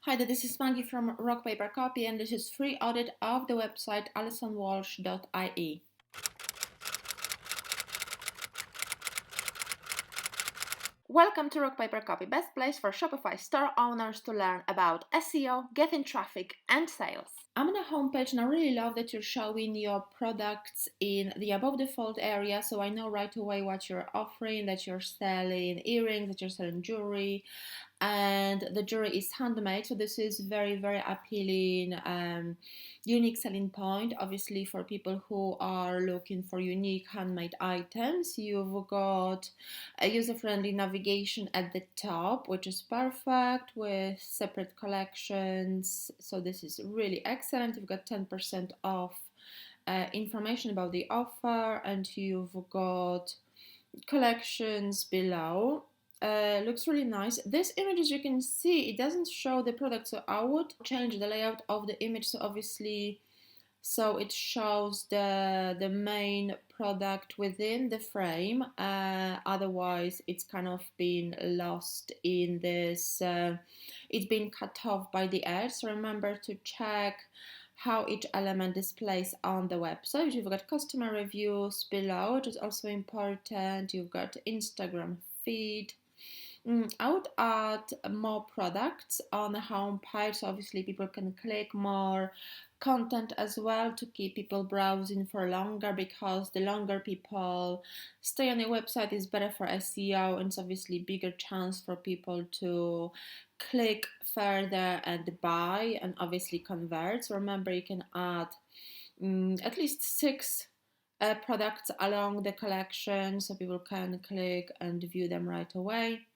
Hi, this is Maggie from Rock Paper Copy, and this is free audit of the website alisonwalsh.ie. Welcome to Rock Paper Copy, best place for Shopify store owners to learn about SEO, getting traffic, and sales. I'm on the homepage and I really love that you're showing your products in the above default area, so I know right away what you're offering, that you're selling earrings, that you're selling jewelry, and the jewelry is handmade, so this is very appealing, unique selling point. Obviously, for people who are looking for unique handmade items, you've got a user-friendly navigation at the top, which is perfect, with separate collections, so this is really excellent. You've got 10% off information about the offer, and you've got collections below. Looks really nice. This image, as you can see, it doesn't show the product, so I would change the layout of the image, so obviously so it shows the main product within the frame. Otherwise it's kind of been lost in this, it's been cut off by the edge, so remember to check how each element displays on the website. You've got customer reviews below, which is also important. You've got Instagram feed. I would add more products on the home page, so obviously people can click more content as well to keep people browsing for longer, because the longer people stay on your website is better for SEO, and it's obviously bigger chance for people to click further and buy and obviously convert. So remember, you can add at least 6 products along the collection so people can click and view them right away.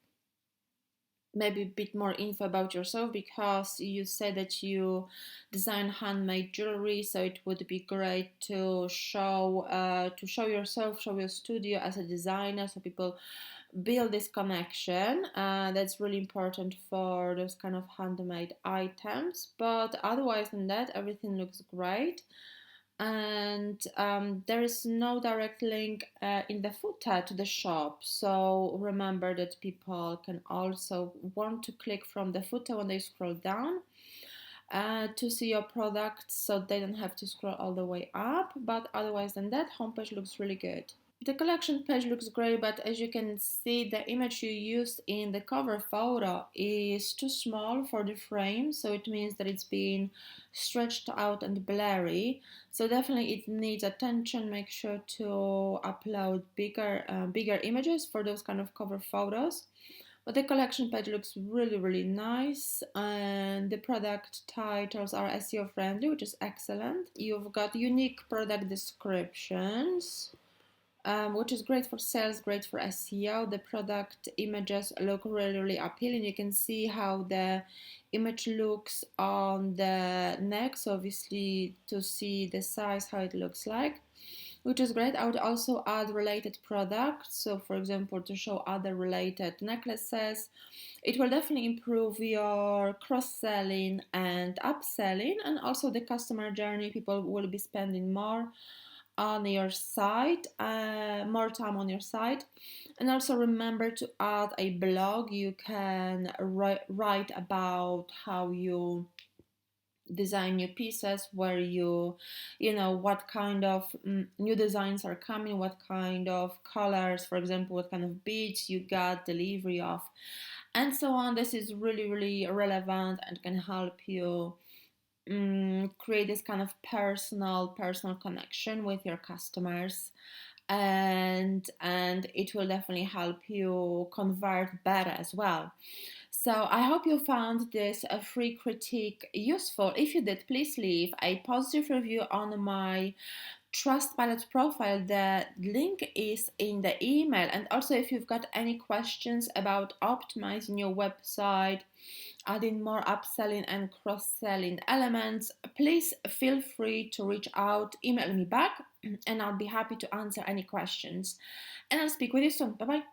Maybe a bit more info about yourself, because you said that you design handmade jewelry, so it would be great to show yourself, show your studio as a designer, so people build this connection. That's really important for those kind of handmade items. But otherwise than that, everything looks great. And there is no direct link in the footer to the shop, so remember that people can also want to click from the footer when they scroll down to see your products, so they don't have to scroll all the way up. But otherwise than that, homepage looks really good. The collection page looks great, but as you can see, the image you used in the cover photo is too small for the frame, so it means that it's being stretched out and blurry. So definitely it needs attention. Make sure to upload bigger images for those kind of cover photos. But the collection page looks really nice, and the product titles are SEO friendly, which is excellent. You've got unique product descriptions, which is great for sales, great for SEO. The product images look really appealing. You can see how the image looks on the neck, so obviously to see the size, how it looks like, which is great. I would also add related products, so for example to show other related necklaces. It will definitely improve your cross-selling and upselling, and also the customer journey. People will be spending more on your site, more time on your site. And also remember to add a blog. You can write about how you design new pieces, where you know what kind of new designs are coming, what kind of colors, for example, what kind of beads you got delivery of, and so on. This is really relevant and can help you create this kind of personal connection with your customers, and it will definitely help you convert better as well. So I hope you found this a free critique useful. If you did, please leave a positive review on my Trustpilot profile. The link is in the email. And also, if you've got any questions about optimizing your website, adding more upselling and cross-selling elements, please feel free to reach out, email me back, and I'll be happy to answer any questions. And I'll speak with you soon. Bye bye.